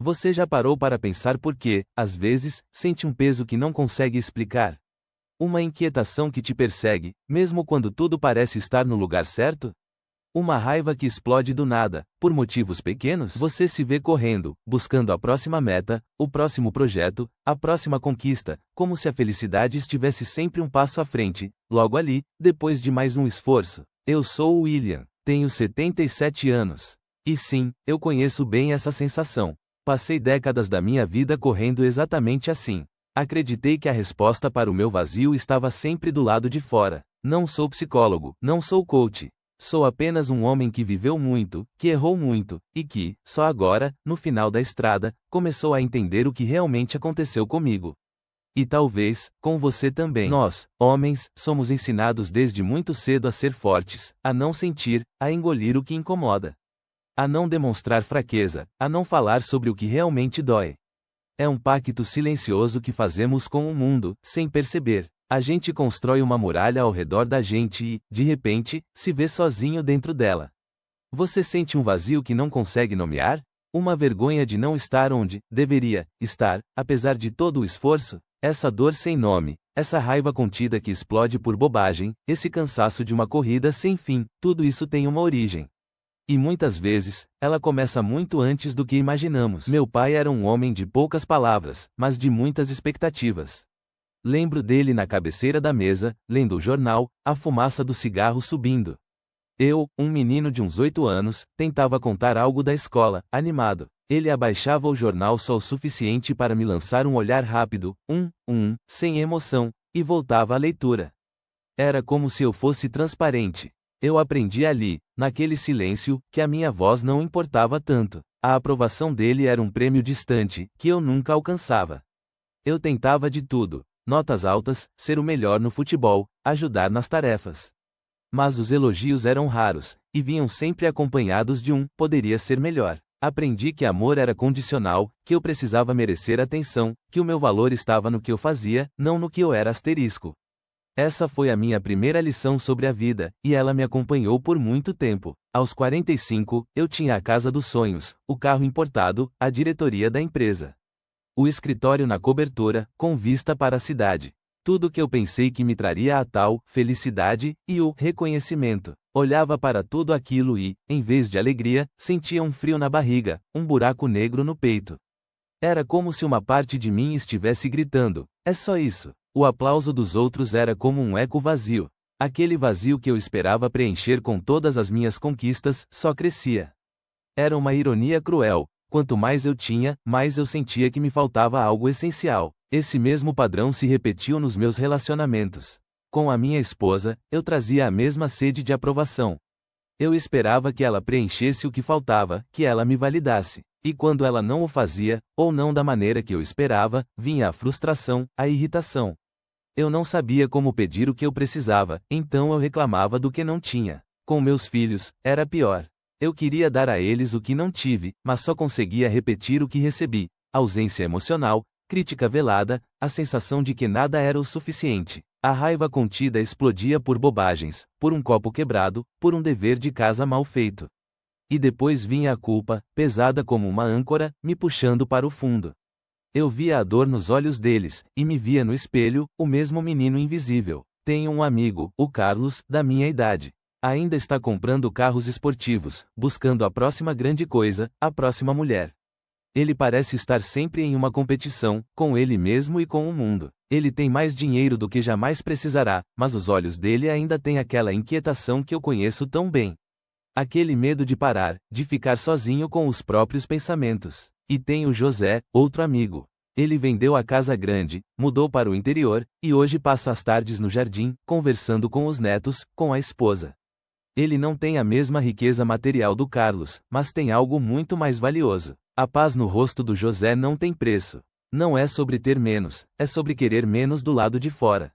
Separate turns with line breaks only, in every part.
Você já parou para pensar por que, às vezes, sente um peso que não consegue explicar? Uma inquietação que te persegue, mesmo quando tudo parece estar no lugar certo? Uma raiva que explode do nada, por motivos pequenos? Você se vê correndo, buscando a próxima meta, o próximo projeto, a próxima conquista, como se a felicidade estivesse sempre um passo à frente, logo ali, depois de mais um esforço. Eu sou o William, tenho 77 anos. E sim, eu conheço bem essa sensação. Passei décadas da minha vida correndo exatamente assim. Acreditei que a resposta para o meu vazio estava sempre do lado de fora. Não sou psicólogo, não sou coach. Sou apenas um homem que viveu muito, que errou muito, e que, só agora, no final da estrada, começou a entender o que realmente aconteceu comigo. E talvez, com você também. Nós, homens, somos ensinados desde muito cedo a ser fortes, a não sentir, a engolir o que incomoda. A não demonstrar fraqueza, a não falar sobre o que realmente dói. É um pacto silencioso que fazemos com o mundo, sem perceber. A gente constrói uma muralha ao redor da gente e, de repente, se vê sozinho dentro dela. Você sente um vazio que não consegue nomear? Uma vergonha de não estar onde deveria estar, apesar de todo o esforço? Essa dor sem nome, essa raiva contida que explode por bobagem, esse cansaço de uma corrida sem fim, tudo isso tem uma origem. E muitas vezes, ela começa muito antes do que imaginamos. Meu pai era um homem de poucas palavras, mas de muitas expectativas. Lembro dele na cabeceira da mesa, lendo o jornal, a fumaça do cigarro subindo. Eu, um menino de uns 8 anos, tentava contar algo da escola, animado. Ele abaixava o jornal só o suficiente para me lançar um olhar rápido, sem emoção, e voltava à leitura. Era como se eu fosse transparente. Eu aprendi ali, naquele silêncio, que a minha voz não importava tanto. A aprovação dele era um prêmio distante, que eu nunca alcançava. Eu tentava de tudo. Notas altas, ser o melhor no futebol, ajudar nas tarefas. Mas os elogios eram raros, e vinham sempre acompanhados de poderia ser melhor. Aprendi que amor era condicional, que eu precisava merecer atenção, que o meu valor estava no que eu fazia, não no que eu era asterisco. Essa foi a minha primeira lição sobre a vida, e ela me acompanhou por muito tempo. Aos 45, eu tinha a casa dos sonhos, o carro importado, a diretoria da empresa. O escritório na cobertura, com vista para a cidade. Tudo que eu pensei que me traria a tal felicidade e o reconhecimento. Olhava para tudo aquilo e, em vez de alegria, sentia um frio na barriga, um buraco negro no peito. Era como se uma parte de mim estivesse gritando: é só isso. O aplauso dos outros era como um eco vazio. Aquele vazio que eu esperava preencher com todas as minhas conquistas, só crescia. Era uma ironia cruel. Quanto mais eu tinha, mais eu sentia que me faltava algo essencial. Esse mesmo padrão se repetiu nos meus relacionamentos. Com a minha esposa, eu trazia a mesma sede de aprovação. Eu esperava que ela preenchesse o que faltava, que ela me validasse. E quando ela não o fazia, ou não da maneira que eu esperava, vinha a frustração, a irritação. Eu não sabia como pedir o que eu precisava, então eu reclamava do que não tinha. Com meus filhos, era pior. Eu queria dar a eles o que não tive, mas só conseguia repetir o que recebi. Ausência emocional, crítica velada, a sensação de que nada era o suficiente. A raiva contida explodia por bobagens, por um copo quebrado, por um dever de casa mal feito. E depois vinha a culpa, pesada como uma âncora, me puxando para o fundo. Eu via a dor nos olhos deles, e me via no espelho, o mesmo menino invisível. Tenho um amigo, o Carlos, da minha idade. Ainda está comprando carros esportivos, buscando a próxima grande coisa, a próxima mulher. Ele parece estar sempre em uma competição, com ele mesmo e com o mundo. Ele tem mais dinheiro do que jamais precisará, mas os olhos dele ainda têm aquela inquietação que eu conheço tão bem. Aquele medo de parar, de ficar sozinho com os próprios pensamentos. E tem o José, outro amigo. Ele vendeu a casa grande, mudou para o interior, e hoje passa as tardes no jardim, conversando com os netos, com a esposa. Ele não tem a mesma riqueza material do Carlos, mas tem algo muito mais valioso. A paz no rosto do José não tem preço. Não é sobre ter menos, é sobre querer menos do lado de fora.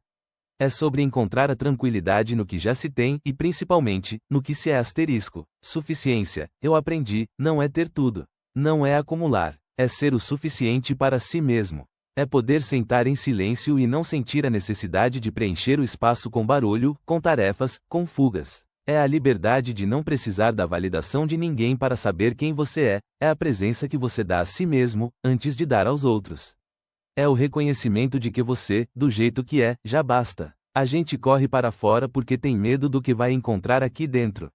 É sobre encontrar a tranquilidade no que já se tem e principalmente, no que se é asterisco. Suficiência, eu aprendi, não é ter tudo. Não é acumular, é ser o suficiente para si mesmo. É poder sentar em silêncio e não sentir a necessidade de preencher o espaço com barulho, com tarefas, com fugas. É a liberdade de não precisar da validação de ninguém para saber quem você é a presença que você dá a si mesmo, antes de dar aos outros. É o reconhecimento de que você, do jeito que é, já basta. A gente corre para fora porque tem medo do que vai encontrar aqui dentro.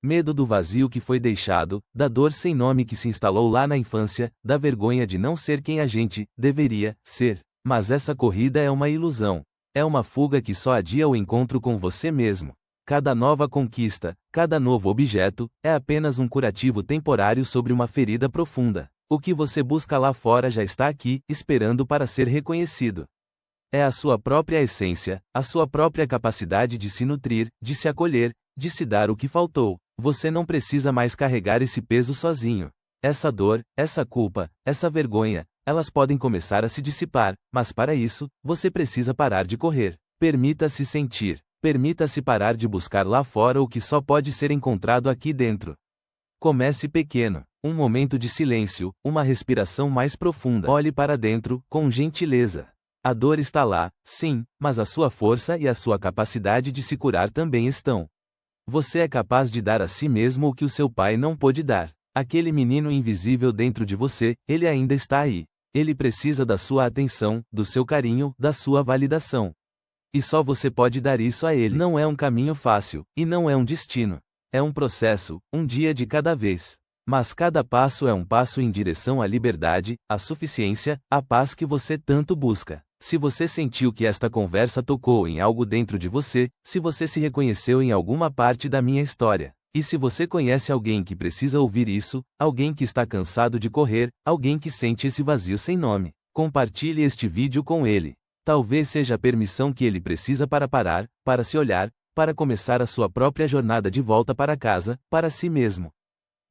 Medo do vazio que foi deixado, da dor sem nome que se instalou lá na infância, da vergonha de não ser quem a gente deveria ser. Mas essa corrida é uma ilusão. É uma fuga que só adia o encontro com você mesmo. Cada nova conquista, cada novo objeto, é apenas um curativo temporário sobre uma ferida profunda. O que você busca lá fora já está aqui, esperando para ser reconhecido. É a sua própria essência, a sua própria capacidade de se nutrir, de se acolher, de se dar o que faltou. Você não precisa mais carregar esse peso sozinho. Essa dor, essa culpa, essa vergonha, elas podem começar a se dissipar, mas para isso, você precisa parar de correr. Permita-se sentir. Permita-se parar de buscar lá fora o que só pode ser encontrado aqui dentro. Comece pequeno. Um momento de silêncio, uma respiração mais profunda. Olhe para dentro, com gentileza. A dor está lá, sim, mas a sua força e a sua capacidade de se curar também estão. Você é capaz de dar a si mesmo o que o seu pai não pôde dar. Aquele menino invisível dentro de você, ele ainda está aí. Ele precisa da sua atenção, do seu carinho, da sua validação. E só você pode dar isso a ele. Não é um caminho fácil, e não é um destino. É um processo, um dia de cada vez. Mas cada passo é um passo em direção à liberdade, à suficiência, à paz que você tanto busca. Se você sentiu que esta conversa tocou em algo dentro de você, se você se reconheceu em alguma parte da minha história, e se você conhece alguém que precisa ouvir isso, alguém que está cansado de correr, alguém que sente esse vazio sem nome, compartilhe este vídeo com ele. Talvez seja a permissão que ele precisa para parar, para se olhar, para começar a sua própria jornada de volta para casa, para si mesmo.